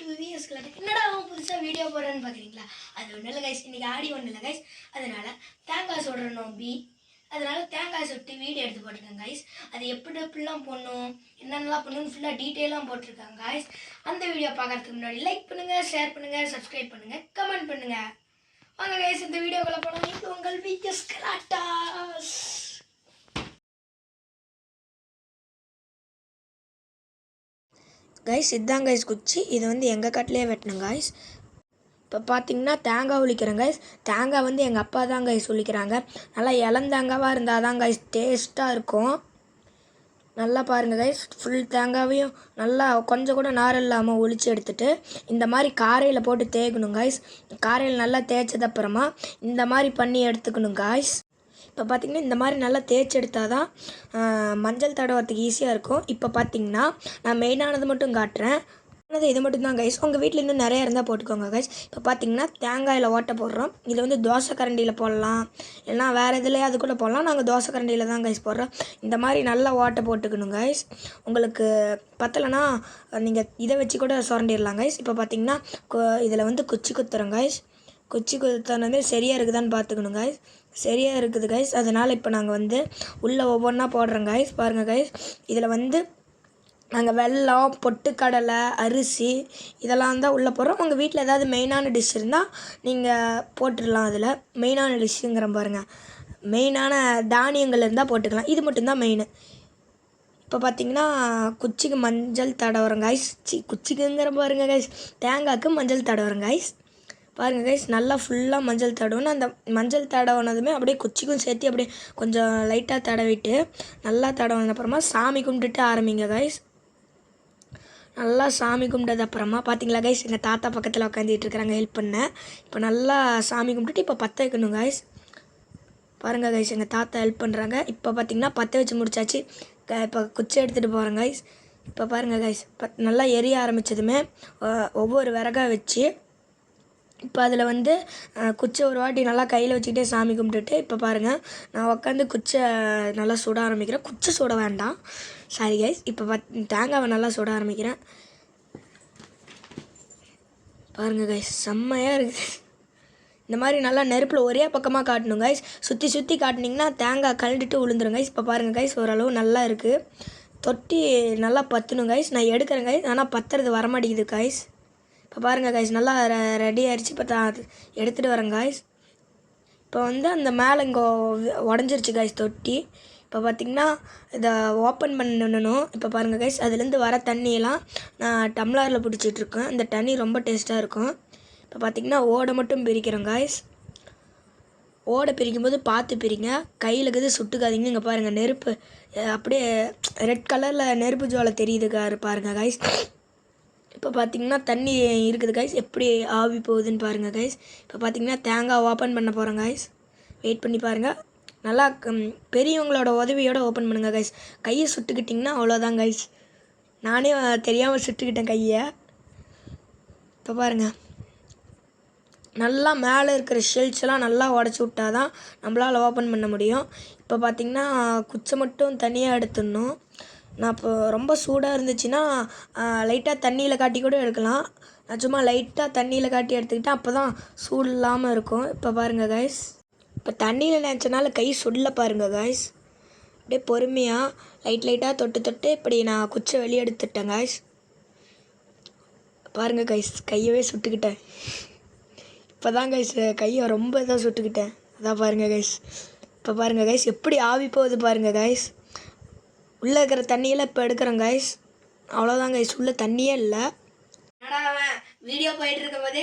To vs colour. என்னடா அவன் புதுசாக வீடியோ போடுறேன்னு பார்க்குறீங்களா? அது ஒன்றும் இல்லை கைஸ், இன்றைக்கி ஆடி ஒன்றும் இல்லை கைஸ். அதனால் தேங்காய் சுடுற நோம்பி, அதனால் தேங்காய் சுட்டு வீடியோ எடுத்து போட்டிருக்கேன் கைஸ். அது எப்படிலாம் போடணும், என்னென்னலாம் பண்ணணும்னு ஃபுல்லாக டீட்டெயிலாக போட்டிருக்காங்க கைஸ். அந்த வீடியோ பார்க்குறதுக்கு முன்னாடி லைக் பண்ணுங்கள், ஷேர் பண்ணுங்கள், சப்ஸ்கிரைப் பண்ணுங்கள், கமெண்ட் பண்ணுங்கள். வாங்க கைஸ், இந்த வீடியோக்குள்ளே போனோம். இது உங்கள் விஎஸ் கலாட்டாஸ். கைஸ் இதுதான் கைஸ் குச்சி. இது வந்து எங்கள் காட்டிலே வெட்டணும் கைஸ். இப்போ பார்த்தீங்கன்னா தேங்காய் உளிக்கிறேன் கைஸ். தேங்காய் வந்து எங்கள் அப்பா தான் கைஸ் உளிக்கிறாங்க. நல்லா இளந்தேங்காவாக இருந்தால் தான் கைஸ் டேஸ்ட்டாக இருக்கும். நல்லா பாருங்கள் கைஸ், ஃபுல் தேங்காவையும் நல்லா கொஞ்சம் கூட நார் இல்லாமல் ஒளிச்சு எடுத்துகிட்டு இந்த மாதிரி காரையில் போட்டு தேய்க்கணும் கைஸ். காரையில் நல்லா தேய்ச்சதப்புறமா இந்த மாதிரி பண்ணி எடுத்துக்கணும் கைஸ். இப்போ பார்த்திங்கன்னா இந்த மாதிரி நல்லா தேய்ச்சி எடுத்தால் தான் மஞ்சள் தடவத்துக்கு ஈஸியாக இருக்கும். இப்போ பார்த்திங்கன்னா நான் மெயினானது மட்டும் காட்டுறேன். இது மட்டும்தான் கைஸ். உங்கள் வீட்டில் இன்னும் நிறைய இருந்தால் போட்டுக்கோங்க கைஸ். இப்போ பார்த்திங்கன்னா தேங்காயில் ஓட்டை போடுறோம். இதை வந்து தோசை கரண்டியில் போடலாம், இல்லைனா வேறு எதுலையா அது கூட போடலாம். நாங்கள் தோசை கரண்டியில் தான் கைஸ் போடுறோம். இந்த மாதிரி நல்லா ஓட்டை போட்டுக்கணும் கைஸ். உங்களுக்கு பத்தலைன்னா நீங்கள் இதை வச்சு கூட சுரண்டிடலாம் கைஸ். இப்போ பார்த்திங்கன்னா இதில் வந்து குச்சி குத்துறோம் கைஸ். குச்சி குத்துனது சரியாக இருக்குதான்னு பார்த்துக்கணும் கைஸ். சரியாக இருக்குது கைஸ். அதனால் இப்போ நாங்கள் வந்து உள்ளே ஒவ்வொன்றா போடுறோம் கைஸ். பாருங்கள் கைஸ், இதில் வந்து நாங்கள் வெல்லம், பொட்டுக்கடலை, அரிசி இதெல்லாம் தான் உள்ளே போடுறோம். உங்கள் வீட்டில் ஏதாவது மெயினான டிஷ் இருந்தால் நீங்கள் போட்டுடலாம். அதில் மெயினான டிஷ்ஷுங்கிற பாருங்கள், மெயினான தானியங்கள் இருந்தால் போட்டுக்கலாம். இது மட்டும்தான் மெயின். இப்போ பார்த்திங்கன்னா குச்சிக்கு மஞ்சள் தடவுறோம் கைஸ். குச்சிக்குங்கிற பாருங்கள் கைஸ், தேங்காய்க்கு மஞ்சள் தடவுறோம் கைஸ். பாருங்கள் கைஸ், நல்லா ஃபுல்லாக மஞ்சள் தடவுன்னு அந்த மஞ்சள் தடவுனதுமே அப்படியே குச்சிக்கும் சேர்த்து அப்படியே கொஞ்சம் லைட்டாக தடவிட்டு நல்லா தடவின அப்புறமா சாமி கும்பிட்டுட்டு ஆரம்பிங்க கைஸ். நல்லா சாமி கும்பிட்டது அப்புறமா பார்த்தீங்களா கைஸ், எங்கள் தாத்தா பக்கத்தில் உட்காந்துட்டு இருக்கிறாங்க ஹெல்ப் பண்ண. இப்போ நல்லா சாமி கும்பிட்டுட்டு இப்போ பற்ற வைக்கணும் கைஸ். பாருங்கள் கைஸ், எங்கள் தாத்தா ஹெல்ப் பண்ணுறாங்க. இப்போ பார்த்திங்கன்னா பற்ற வச்சு முடிச்சாச்சு. இப்போ குச்சி எடுத்துகிட்டு போகிறேன் கைஸ். இப்போ பாருங்கள் கைஸ், நல்லா எரிய ஆரம்பித்ததுமே ஒவ்வொரு விறகாக வச்சு இப்போ அதில் வந்து குச்சை ஒரு வாட்டி நல்லா கையில் வச்சுக்கிட்டே சாமி கும்பிட்டுட்டு இப்போ பாருங்கள் நான் உட்காந்து குச்சை நல்லா சுட ஆரம்பிக்கிறேன். குச்சை சுட வேண்டாம், சாரி கைஸ். இப்போ தேங்காவை நல்லா சுட ஆரம்பிக்கிறேன். பாருங்கள் கைஸ், செம்மையாக இருக்குது. இந்த மாதிரி நல்லா நெருப்பில் ஒரே பக்கமாக காட்டணும் கைஸ். சுற்றி சுற்றி காட்டினீங்கன்னா தேங்காய் கழண்டுட்டு விழுந்துரும் கைஸ். இப்போ பாருங்கள் கைஸ், ஓரளவு நல்லா இருக்குது. தொட்டி நல்லா பற்றணும் கைஸ். நான் எடுக்கிறேன் கைஸ், ஆனால் பற்றுறது வரமாட்டேங்குது கைஸ். இப்போ பாருங்கள் கைஸ், நல்லா ரெடி ஆகிடுச்சு. இப்போ எடுத்துகிட்டு வரேன் கைஸ். இப்போ வந்து அந்த மேலே இங்கே உடஞ்சிருச்சு கைஸ் தொட்டி. இப்போ பார்த்திங்கன்னா இதை ஓப்பன் பண்ணணும். இப்போ பாருங்கள் கைஸ், அதுலேருந்து வர தண்ணியெல்லாம் நான் டம்ளரில் பிடிச்சிட்ருக்கேன். இந்த தண்ணி ரொம்ப டேஸ்ட்டாக இருக்கும். இப்போ பார்த்திங்கன்னா ஓடை மட்டும் பிரிக்கிறோம் கைஸ். ஓடை பிரிக்கும்போது பார்த்து பிரிங்க, கையில் இருக்குது சுட்டுக்காதீங்க. இங்கே பாருங்கள் நெருப்பு அப்படியே ரெட் கலரில் நெருப்பு ஜுவாலை தெரியுது பாருங்கள் கைஸ். இப்போ பார்த்திங்கன்னா தண்ணி இருக்குது கைஸ், எப்படி ஆவி போகுதுன்னு பாருங்கள் கைஸ். இப்போ பார்த்திங்கன்னா தேங்காய் ஓப்பன் பண்ண போகிறேன் கைஸ். வெயிட் பண்ணி பாருங்கள். நல்லா பெரியவங்களோட உதவியோடு ஓப்பன் பண்ணுங்கள் கைஸ். கையை சுட்டுக்கிட்டிங்கன்னா அவ்வளோதான் கைஸ். நானே தெரியாமல் சுட்டுக்கிட்டேன் கையை. இப்போ பாருங்கள், நல்லா மேலே இருக்கிற ஷெல்ஸ்லாம் நல்லா உடச்சி விட்டா தான் நம்மளால் ஓப்பன் பண்ண முடியும். இப்போ பார்த்திங்கன்னா குச்சை மட்டும் தனியாக எடுத்துடணும். நான் இப்போ ரொம்ப சூடாக இருந்துச்சுன்னா லைட்டாக தண்ணியில் காட்டி கூட எடுக்கலாம். நான் சும்மா லைட்டாக தண்ணியில் காட்டி எடுத்துக்கிட்டேன், அப்போ தான் சூடு இல்லாமல் இருக்கும். இப்போ பாருங்கள் கைஸ், இப்போ தண்ணியில் நினச்சனால கை சுடல பாருங்கள் கைஸ். அப்படியே பொறுமையாக லைட்டாக தொட்டு இப்படி நான் குச்சை வெளியே எடுத்துட்டேன் கைஸ். பாருங்கள் கைஸ், கையவே சுட்டுக்கிட்டேன். இப்போ தான் கைஸ் கையை ரொம்ப இதாக சுட்டுக்கிட்டேன். அதான் பாருங்கள் கைஸ். இப்போ பாருங்கள் கைஸ், எப்படி ஆவி போகுது பாருங்கள் கைஸ். உள்ளே இருக்கிற தண்ணியெல்லாம் இப்போ எடுக்கிறேன் கைஸ். அவ்வளோதான் கைஸ், உள்ளே தண்ணியே இல்லை. என்னடா அவன் வீடியோ போயிட்டு இருக்கும் போதே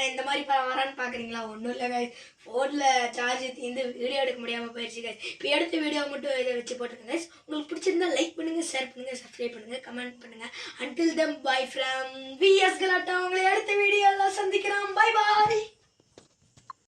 இந்த மாதிரி வரான்னு பார்க்குறீங்களா? ஒன்றும் இல்லை கைஸ், ஃபோனில் சார்ஜ் தீர்ந்து வீடியோ எடுக்க முடியாமல் போயிடுச்சு கைஸ். இப்போ எடுத்த வீடியோ மட்டும் இதை வச்சு போட்டுருக்கேன் கைஸ். உங்களுக்கு பிடிச்சிருந்தா லைக் பண்ணுங்கள், ஷேர் பண்ணுங்கள், சப்ஸ்கிரைப் பண்ணுங்கள், கமெண்ட் பண்ணுங்கள். Until then bye from VS Galatta. உங்களை அடுத்த வீடியோவில் சந்திக்கிறோம். பை பாய்.